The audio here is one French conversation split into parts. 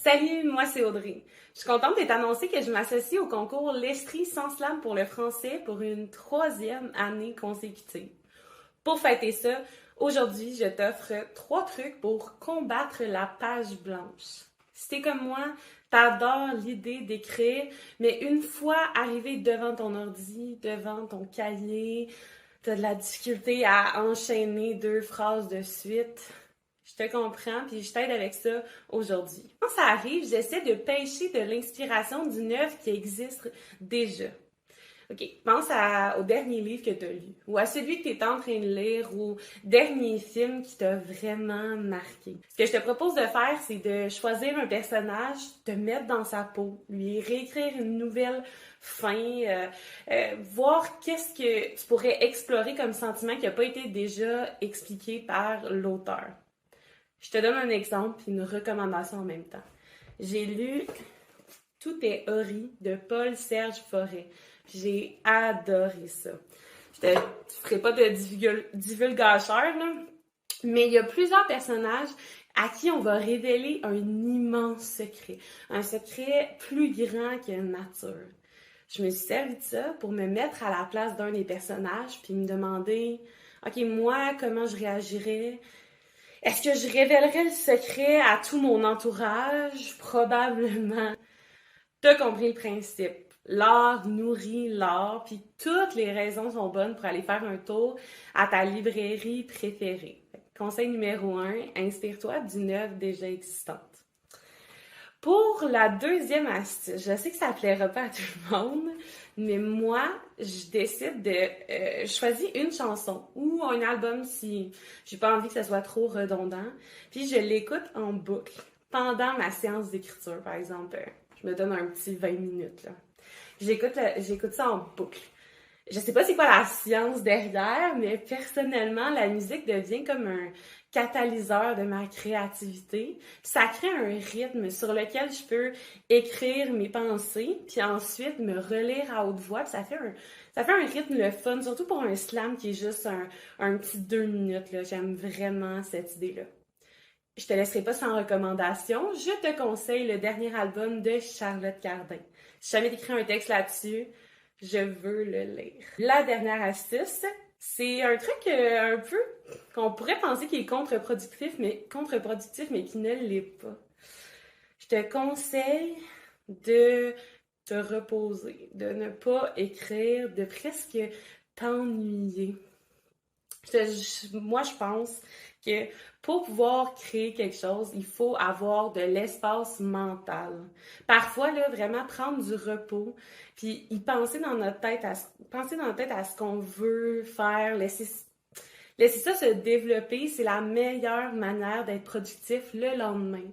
Salut, moi c'est Audrey. Je suis contente d'être annoncée que je m'associe au concours L'Estrie sans slam pour le français pour une troisième année consécutive. Pour fêter ça, aujourd'hui, je t'offre 3 trucs pour combattre la page blanche. Si t'es comme moi, t'adores l'idée d'écrire, mais une fois arrivé devant ton ordi, devant ton cahier, t'as de la difficulté à enchaîner 2 phrases de suite. Je te comprends, puis je t'aide avec ça aujourd'hui. Quand ça arrive, j'essaie de pêcher de l'inspiration d'une œuvre qui existe déjà. OK, au dernier livre que tu as lu, ou à celui que tu es en train de lire, ou dernier film qui t'a vraiment marqué. Ce que je te propose de faire, c'est de choisir un personnage, te mettre dans sa peau, lui réécrire une nouvelle fin, voir qu'est-ce que tu pourrais explorer comme sentiment qui n'a pas été déjà expliqué par l'auteur. Je te donne un exemple et une recommandation en même temps. J'ai lu Tout est Ori de Paul-Serge Forêt. J'ai adoré ça. Je te ferai pas de divulgateur, là, mais il y a plusieurs personnages à qui on va révéler un immense secret. Un secret plus grand que nature. Je me suis servi de ça pour me mettre à la place d'un des personnages puis me demander, OK, moi, comment je réagirais? Est-ce que je révélerais le secret à tout mon entourage? Probablement. T'as compris le principe. L'art nourrit l'art, puis toutes les raisons sont bonnes pour aller faire un tour à ta librairie préférée. Conseil numéro 1, inspire-toi d'une œuvre déjà existante. Pour la deuxième astuce, je sais que ça plaira pas à tout le monde, mais moi, je décide de choisir une chanson ou un album si j'ai pas envie que ça soit trop redondant, puis je l'écoute en boucle pendant ma séance d'écriture, par exemple. Je me donne un petit 20 minutes, là. J'écoute ça en boucle. Je sais pas c'est quoi la science derrière, mais personnellement, la musique devient comme un catalyseur de ma créativité. Ça crée un rythme sur lequel je peux écrire mes pensées, puis ensuite me relire à haute voix. Puis ça fait un rythme le fun, surtout pour un slam qui est juste un petit 2 minutes, là. J'aime vraiment cette idée-là. Je te laisserai pas sans recommandation. Je te conseille le dernier album de Charlotte Cardin. Si jamais t'écris un texte là-dessus, je veux le lire. La dernière astuce, c'est un truc un peu qu'on pourrait penser qui est contre-productif, mais qui ne l'est pas. Je te conseille de te reposer, de ne pas écrire, de presque t'ennuyer. Moi, je pense que pour pouvoir créer quelque chose, il faut avoir de l'espace mental. Parfois, là, vraiment prendre du repos, puis y penser dans notre tête penser dans notre tête à ce qu'on veut faire, laisser ça se développer, c'est la meilleure manière d'être productif le lendemain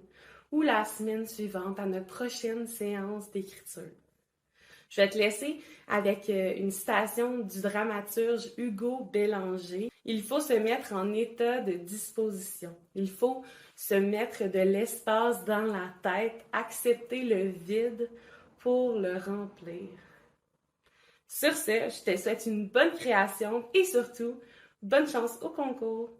ou la semaine suivante à notre prochaine séance d'écriture. Je vais te laisser avec une citation du dramaturge Hugo Bélanger. Il faut se mettre en état de disposition. Il faut se mettre de l'espace dans la tête, accepter le vide pour le remplir. Sur ce, je te souhaite une bonne création et surtout, bonne chance au concours.